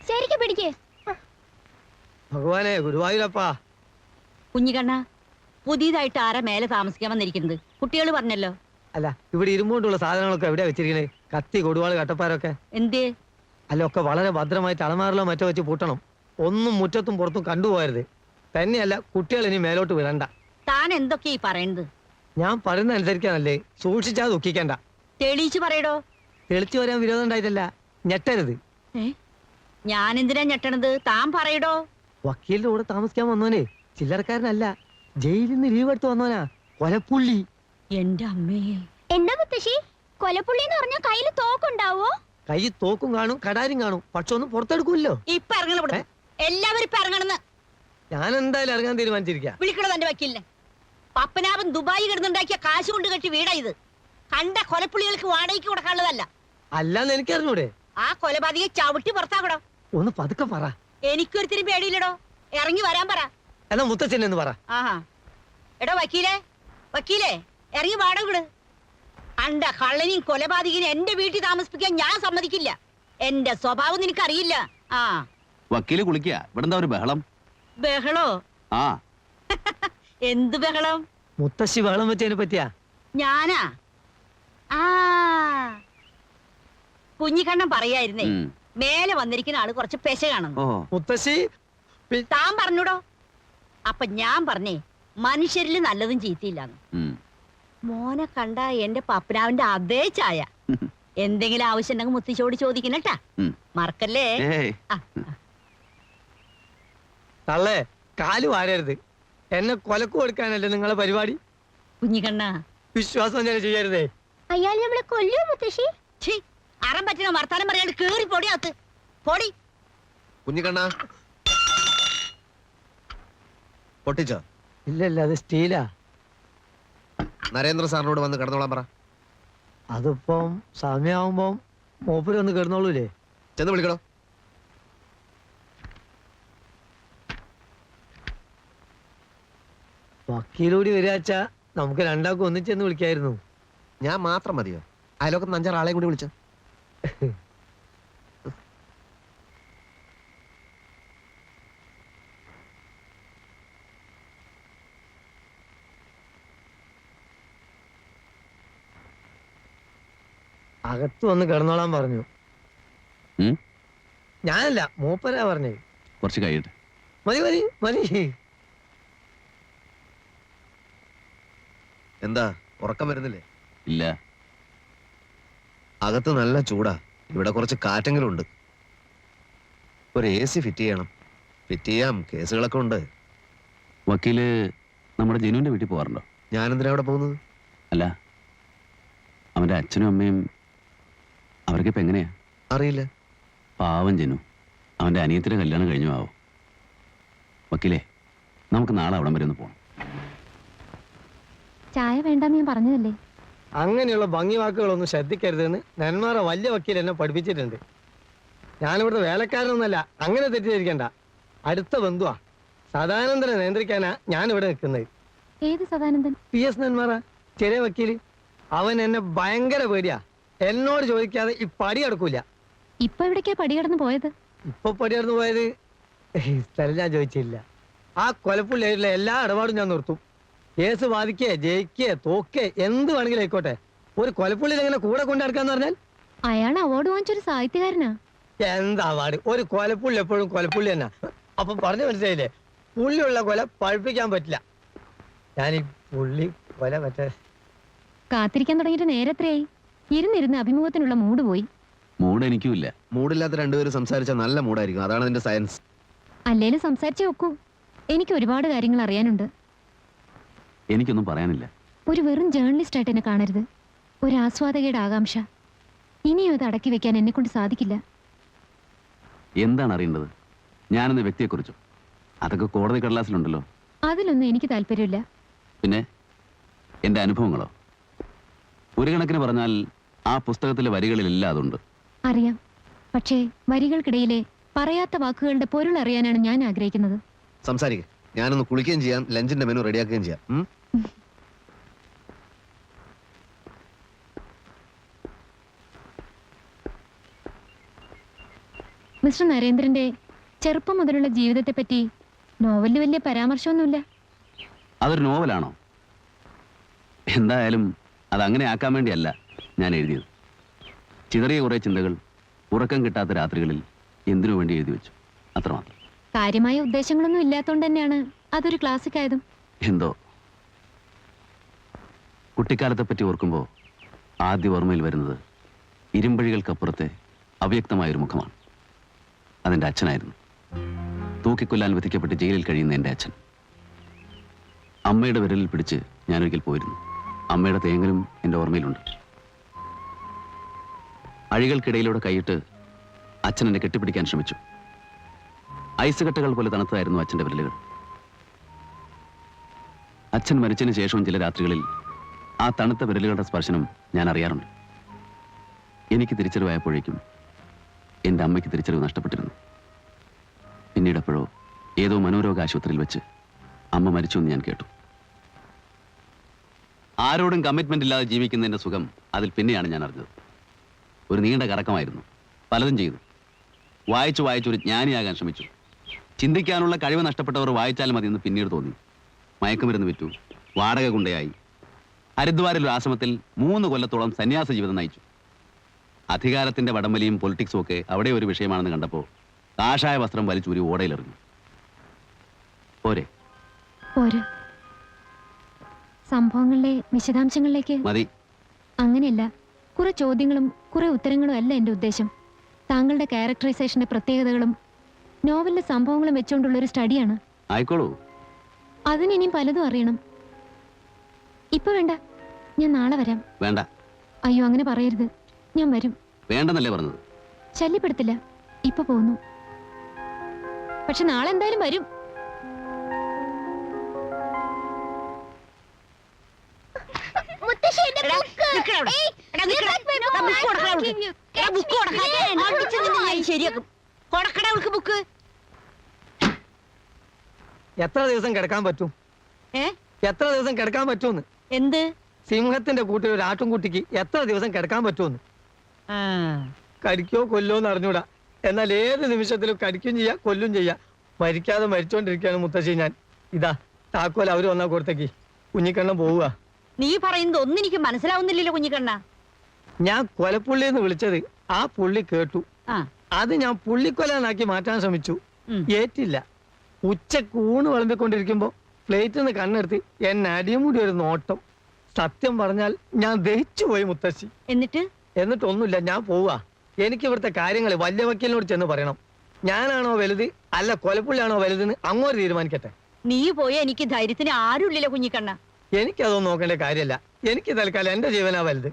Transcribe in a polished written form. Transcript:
ശരിക്കും പിടിക്കേ. ഭഗവാനെ ഗുരുവായൂരപ്പാ. കുഞ്ഞിക്കണ്ണ, പുതിയതായിട്ട് ആരാ മേലെ താമസിക്കാൻ വന്നിരിക്കുന്നത്? കുട്ടികൾ പറഞ്ഞല്ലോ. അല്ല, ഇവിടെ ഇരുമ്പുകൊണ്ടുള്ള സാധനങ്ങളൊക്കെ എവിടെയാ വെച്ചിരിക്കണേ? കത്തി, കൊടുവാള്, കട്ടപ്പാരൊക്കെ എന്തേ? അല്ല, ഒക്കെ വളരെ ഭദ്രമായി തലമാറിലോ മറ്റോ വെച്ച് പൂട്ടണം. ഒന്നും മുറ്റത്തും പുറത്തും കണ്ടുപോകരുത്. തന്നെയല്ല, കുട്ടികൾ ഇനി മേലോട്ട് വിടണ്ട. താൻ എന്തൊക്കെയാ ഈ പറയുന്നത്? ഞാൻ പറയുന്ന അനുസരിക്കാനല്ലേ, സൂക്ഷിച്ചാ ദുഃഖിക്കണ്ട. തെളിയിച്ചു പറയടോ. തെളിച്ചു വരാൻ വിരോധം ഉണ്ടായിട്ടല്ല, ഞെട്ടരുത്. ഞാൻ എന്തിനാ ഞെട്ടണത്? താൻ പറയടോ. വക്കീലിന്റെ കൂടെ താമസിക്കാൻ വന്നോനെ ചില്ലറക്കാരനല്ല, ജയിലിൽ നിന്ന് ലീവ് എടുത്ത് വന്നോനാ. കൊലപ്പുള്ളി. എന്റെ അമ്മേ. എന്താ മുത്തശ്ശി, കൊലപ്പുള്ളി എന്ന് പറഞ്ഞാൽ കയ്യിൽ തോക്കുണ്ടാവോ? കൈ തോക്കും കാണും, കടാരും കാണും, പക്ഷെ ഒന്നും പുറത്തെടുക്കൂല്ലോ. ഇപ്പൊ ഇറങ്ങണ, എല്ലാവരും ഇപ്പൊ ഇറങ്ങണെന്ന്. ഞാൻ എന്തായാലും ഇറങ്ങാൻ തീരുമാനിച്ചിരിക്കാ. വിളിക്കണത് എന്റെ വക്കീലിനെ. പപ്പനാഭൻ ദുബായി കിടന്നുണ്ടാക്കിയ കാശ് കൊണ്ട് കെട്ടി വീടാ ഇത്. കണ്ട കൊലപ്പുള്ളികൾക്ക് വാടകയ്ക്ക് കൊടുക്കാനുള്ളതല്ല. അല്ലാന്ന് എനിക്കറിഞ്ഞൂടെ? ആ കൊലപാതകയെ ചവിട്ടി പുറത്താക്കടോ. ഒന്ന് പതുക്കെ പറ. എനിക്കൊരുത്തിരി പേടിയില്ലടോ. ഇറങ്ങി വരാൻ പറ. എന്നാ മുത്തച്ഛൻ എന്ന് പറ. ആഹാ. എടോ വക്കീലേ, വക്കീലേ, ഇറങ്ങി വാടക വിട്. അണ്ട കള്ളനെയും കൊലപാതകനെയും എന്റെ വീട്ടിൽ താമസിപ്പിക്കാൻ ഞാൻ സമ്മതിക്കില്ല. എന്റെ സ്വഭാവം നിനക്കറിയില്ല. ആ വക്കീല് കുളിക്കുക. ഇവിടെ എന്താ ഒരു ബഹളം? ബഹളോ? ആ എന്ത് ബഹളം? മുത്തശ്ശി ബഹളം വെച്ചതിനെ പറ്റിയാ? ഞാനാ? ആ കുഞ്ഞിക്കണ്ണൻ പറയായിരുന്നേ, മേലെ വന്നിരിക്കുന്ന ആള് കുറച്ച് പെശ കാണുന്നു. മുത്തശ്ശി താൻ പറഞ്ഞൂടോ. അപ്പൊ ഞാൻ പറഞ്ഞേ, മനുഷ്യരിൽ നല്ലതും ചീത്തയില്ലാന്ന്. മോനെ കണ്ട എന്റെ പപ്പനാവിന്റെ അതേ ചായ. എന്തെങ്കിലും ആവശ്യം ഉണ്ടെങ്കിൽ മുത്തശ്ശിയോട് ചോദിക്കണട്ടാ, മറക്കല്ലേ. തള്ളേ, കാല് വാരരുത്. എന്നെ കൊലക്ക് കൊടുക്കാനല്ലേ നിങ്ങളെ പരിപാടി? കുഞ്ഞിക്കണ്ണ, വിശ്വാസം ഞാൻ ചെയ്യരുതേ. അയാൾ നമ്മളെ കൊല്ലൂ മുത്തശ്ശി. അറം പറ്റുന്ന വർത്താനം പറയാണ്ട് കേറി പൊടി അകത്ത് പൊടി. കുഞ്ഞിക്കണ്ണ പൊട്ടിച്ചോ? ഇല്ലല്ല, അത് സ്റ്റീലാ. നരേന്ദ്ര സാറിനോട് വന്ന് കിടന്നോളാൻ പറ. അതിപ്പം സമയാവുമ്പോ മൂപ്പര് വന്ന് കിടന്നോളൂലേ? ചെന്ന് വിളിക്കണോ? വക്കീലൂടി വരാച്ചാ നമുക്ക് രണ്ടാൾക്കും ഒന്നിച്ചെന്ന് വിളിക്കായിരുന്നു. ഞാൻ മാത്രം മതിയോ? അയലോക്കത്ത് 5-6 ആളെയും കൂടി വിളിച്ചു. അകത്ത് വന്ന് കിടന്നോളാൻ പറഞ്ഞു. ഞാനല്ല, മൂപ്പരാ പറഞ്ഞേ. കുറച്ച് കഴിയട്ടെ. മതി മതി മതി. എന്താ ഉറക്കം വരുന്നില്ലേ? ഇല്ല. അകത്ത് നല്ല ചൂടാ. ഇവിടെ കുറച്ച് കാറ്റെങ്കിലും ഉണ്ട്. ഒരു AC ഫിറ്റ് ചെയ്യണം. ഫിറ്റ് ചെയ്യാം, കേസുകളൊക്കെ ഉണ്ട്. വക്കീല് നമ്മുടെ ജനുവിന്റെ വീട്ടിൽ പോകാറുണ്ടോ? ഞാനെന്തിനാ അവിടെ പോകുന്നത്? അല്ല, അവന്റെ അച്ഛനും അമ്മയും അവർക്ക് ഇപ്പൊ എങ്ങനെയാ? അറിയില്ല. പാവം ജനു. അവന്റെ അനിയത്തിന്റെ കല്യാണം കഴിഞ്ഞു ആവോ. വക്കീലേ, നമുക്ക് നാളെ അവിടം വരെ ഒന്ന് പോകണം. ചായ വേണ്ടെന്ന് ഞാൻ പറഞ്ഞതല്ലേ. അങ്ങനെയുള്ള ഭംഗി വാക്കുകളൊന്നും ശ്രദ്ധിക്കരുതെന്ന് നെന്മാറ വലിയ വക്കീൽ എന്നെ പഠിപ്പിച്ചിട്ടുണ്ട്. ഞാനിവിടുത്തെ വേലക്കാരനൊന്നല്ല, അങ്ങനെ തെറ്റിദ്ധരിക്കണ്ട. അടുത്ത ബന്ധുവാ. സദാനന്ദനെ നിയന്ത്രിക്കാനാ ഞാനിവിടെ നിൽക്കുന്നത്. ഏത് സദാനന്ദൻ? PS നെന്മാറ, ചെറിയ വക്കീല്. അവൻ എന്നെ ഭയങ്കര പേടിയാ. എന്നോട് ചോദിക്കാതെ ഈ പടി അടക്കൂല. ഇപ്പൊ എവിടേക്കാ പടികടന്ന് പോയത്? ഇപ്പൊ പടി കടന്നു പോയത് സ്ഥലം ഞാൻ ചോദിച്ചില്ല. ആ കൊലപ്പുള്ളിയായിട്ടുള്ള എല്ലാ ഇടപാടും ഞാൻ നിർത്തും. കേസ് വാദിക്കേ, ജയിക്കേ, തോക്കേ, എന്ത് വേണമെങ്കിലും ആയിക്കോട്ടെ. ഒരു കൊലപ്പുള്ളിയിൽ എങ്ങനെ കൂടെ കൊണ്ടു നടക്കാന്ന് പറഞ്ഞാൽ? അയാൾ അവാർഡ് വാങ്ങിച്ചൊരു സാഹിത്യകാരനാ. എന്താ അവാർഡ്? ഒരു കൊലപ്പുള്ളി എപ്പോഴും കൊലപ്പുള്ളി തന്നെ. അപ്പൊ പറഞ്ഞു മനസ്സിലായില്ലേ, പുള്ളിയുള്ള കൊല പഴുപ്പിക്കാൻ പറ്റില്ല. ഞാൻ ഈ പുള്ളി കൊല മറ്റേ കാത്തിരിക്കാൻ തുടങ്ങിയിട്ട് നേരത്രയായി. ഇരുന്നിരുന്ന് അഭിമുഖത്തിനുള്ള മൂഡ് പോയി. മൂഡ് എനിക്കും ഇല്ല. മൂടില്ലാത്ത രണ്ടുപേരും സംസാരിച്ചാൽ നല്ല മൂടായിരിക്കും. അതാണ് അതിന്റെ സയൻസ്. അല്ലേലും സംസാരിച്ചേ ഒക്കൂ. എനിക്ക് ഒരുപാട് കാര്യങ്ങൾ അറിയാനുണ്ട്. എനിക്കൊന്നും പറയാനില്ല. ഒരു വെറും ജേർണലിസ്റ്റ് ആയിട്ട് എന്നെ കാണരുത്. ഒരു ആസ്വാദകയുടെ ആകാംക്ഷ ഇനിയും അത് അടക്കി വെക്കാൻ എന്നെ കൊണ്ട് സാധിക്കില്ല. എന്താണ് അറിയേണ്ടത്? ഞാനെന്ന വ്യക്തിയെക്കുറിച്ചോ? അതൊക്കെ കോടതി കടലാസിലുണ്ടല്ലോ. അതിലൊന്നും എനിക്ക് താല്പര്യമില്ല. പിന്നെ എന്റെ അനുഭവങ്ങളോ? ഒരു കണക്കിന് പറഞ്ഞാൽ ആ പുസ്തകത്തിലെ വരികളിലെല്ലാം അതുണ്ട്. അറിയാം. പക്ഷേ വരികൾക്കിടയിലെ പറയാത്ത വാക്കുകളുടെ പൊരുൾ അറിയാനാണ് ഞാൻ ആഗ്രഹിക്കുന്നത്. സംസാരിക്കുക. ഞാനൊന്ന് കുളിക്കുകയും ചെയ്യാം, ലഞ്ചിന്റെ മെനു റെഡിയാക്കുകയും ചെയ്യാം. മിസ്റ്റർ നരേന്ദ്രന്റെ ചെറുപ്പം മുതലുള്ള ജീവിതത്തെപ്പറ്റി നോവലിൽ വലിയ പരാമർശമൊന്നുമില്ല. അതൊരു നോവലാണോ? എന്തായാലും അതങ്ങനെ ആക്കാൻ വേണ്ടിയല്ല ഞാൻ എഴുതിയത്. ചിതറിയ കുറേ ചിന്തകൾ ഉറക്കം കിട്ടാത്ത രാത്രികളിൽ എന്തിനു വേണ്ടി എഴുതി വെച്ചു, അത്രമാത്രം. കാര്യമായ ഉദ്ദേശങ്ങളൊന്നും ഇല്ലാത്തതുകൊണ്ട് തന്നെയാണ് അതൊരു ക്ലാസിക് ആയതും. എന്തോ കുട്ടിക്കാലത്തെ പറ്റി ഓർക്കുമ്പോൾ ആദ്യ ഓർമ്മയിൽ വരുന്നത് ഇരുമ്പഴികൾക്കപ്പുറത്തെ അവ്യക്തമായൊരു മുഖമാണ്. അതെൻ്റെ അച്ഛനായിരുന്നു. തൂക്കിക്കൊല്ലാൻ വിധിക്കപ്പെട്ട് ജയിലിൽ കഴിയുന്ന എൻ്റെ അച്ഛൻ. അമ്മയുടെ വിരലിൽ പിടിച്ച് ഞാനൊരിക്കൽ പോയിരുന്നു. അമ്മയുടെ തേങ്ങലും എൻ്റെ ഓർമ്മയിലുണ്ട്. അഴികൾക്കിടയിലൂടെ കൈയിട്ട് അച്ഛൻ എന്നെ കെട്ടിപ്പിടിക്കാൻ ശ്രമിച്ചു. ഐസ് കട്ടകൾ പോലെ തണുത്തായിരുന്നു അച്ഛൻ്റെ വിരലുകൾ. അച്ഛൻ മരിച്ചതിന് ശേഷവും ചില രാത്രികളിൽ ആ തണുത്ത വിരലുകളുടെ സ്പർശനം ഞാൻ അറിയാറുണ്ട്. എനിക്ക് തിരിച്ചറിവായപ്പോഴേക്കും എൻ്റെ അമ്മയ്ക്ക് തിരിച്ചറിവ് നഷ്ടപ്പെട്ടിരുന്നു. പിന്നീട് എപ്പോഴോ ഏതോ മനോരോഗ ആശുപത്രിയിൽ വെച്ച് അമ്മ മരിച്ചു എന്ന് ഞാൻ കേട്ടു. ആരോടും കമ്മിറ്റ്മെന്റ് ഇല്ലാതെ ജീവിക്കുന്നതിൻ്റെ സുഖം അതിൽ പിന്നെയാണ് ഞാൻ അറിഞ്ഞത്. ഒരു നീണ്ട കറക്കമായിരുന്നു. പലതും ചെയ്തു. വായിച്ചു ഒരു ജ്ഞാനിയാകാൻ ശ്രമിച്ചു. ചിന്തിക്കാനുള്ള കഴിവ് നഷ്ടപ്പെട്ടവർ വായിച്ചാൽ മതി എന്ന് പിന്നീട് തോന്നി. മയക്കുമരുന്ന് വിറ്റു, വാടക കൊണ്ടയായി. ഹരിദ്വാരിൽ ഒരു ആശ്രമത്തിൽ 3 കൊല്ലത്തോളം സന്യാസ ജീവിതം നയിച്ചു. അധികാരത്തിന്റെ വടംവലിയും പൊളിറ്റിക്സും ഒക്കെ അവിടെ ഒരു വിഷയമാണെന്ന് കണ്ടപ്പോൾ കാഷായ വസ്ത്രം വലിച്ചൂരി ഓടയിലെറിഞ്ഞു. പോരെ? പോര്. സംഭവങ്ങളിലെ വിശദാംശങ്ങളിലേക്ക് മതി. അങ്ങനെയല്ല. കുറെ ചോദ്യങ്ങളും കുറെ ഉത്തരങ്ങളും അല്ല എൻ്റെ ഉദ്ദേശം. താങ്കളുടെ ക്യാരക്ടറൈസേഷന്റെ പ്രത്യേകതകളും നോവലിലെ സംഭവങ്ങളും വെച്ചുകൊണ്ടുള്ള ഒരു സ്റ്റഡിയാണ്. ആയിക്കോളൂ. അതിനിയും പലതും അറിയണം. ഇപ്പൊ വേണ്ട, ഞാൻ നാളെ വരാം. വേണ്ട. അയ്യോ, അങ്ങനെ പറയരുത്. ഞാൻ വരും. വേണ്ടെന്നല്ലേ പറഞ്ഞത്? ശല്യപ്പെടുത്തില്ല. ഇപ്പൊ പോന്നു. പക്ഷെ നാളെ എന്തായാലും വരും. എത്ര ദിവസം കിടക്കാൻ പറ്റും? എത്ര ദിവസം കിടക്കാൻ പറ്റുമെന്ന്? എന്ത്? സിംഹത്തിന്റെ കൂട്ടിൽ ഒരു ആട്ടുംകുട്ടിക്ക് എത്ര ദിവസം കിടക്കാൻ പറ്റുമെന്ന്. കടിക്കോ കൊല്ലോന്ന് അറിഞ്ഞൂടാ. എന്നാൽ ഏത് നിമിഷത്തിലും കടിക്കും ചെയ്യാ, കൊല്ലും ചെയ്യാ. മരിക്കാതെ മരിച്ചോണ്ടിരിക്കുകയാണ് മുത്തശ്ശി ഞാൻ. ഇതാ താക്കോൽ അവര് വന്നാ കൊടുത്തേക്ക്. കുഞ്ഞിക്കണ്ണൻ പോവുക. നീ പറയുന്നത് ഒന്നും എനിക്ക് മനസ്സിലാവുന്നില്ലല്ലോ കുഞ്ഞിക്കണ്ണ. ഞാൻ കൊലപ്പുള്ളി എന്ന് വിളിച്ചത് ആ പുള്ളി കേട്ടു. അത് ഞാൻ പുള്ളിക്കൊലാനാക്കി മാറ്റാൻ ശ്രമിച്ചു. ഏറ്റില്ല. ഉച്ചക്ക് ഊണ് വിളമ്പിക്കൊണ്ടിരിക്കുമ്പോ പ്ലേറ്റിൽ നിന്ന് കണ്ണെടുത്ത് എന്നെ അടിമുടി ഒരു നോട്ടം. സത്യം പറഞ്ഞാൽ ഞാൻ ദഹിച്ചു പോയി മുത്തശ്ശി. എന്നിട്ടൊന്നുമില്ല, ഞാൻ പോവാ. എനിക്ക് ഇവിടുത്തെ കാര്യങ്ങൾ വലിയ വക്കീലിനോട് ചെന്ന് പറയണം. ഞാനാണോ വലുത് അല്ല കൊലപ്പുള്ളിയാണോ വലുതെന്ന് അങ്ങോട്ട് തീരുമാനിക്കട്ടെ. നീ പോയ എനിക്ക് ധൈര്യത്തിന് ആരുമില്ലല്ലോ കുഞ്ഞിക്കണ്ണ. എനിക്കതൊന്നും നോക്കേണ്ട കാര്യമല്ല. എനിക്ക് തൽക്കാലം എന്റെ ജീവനാ വലുത്.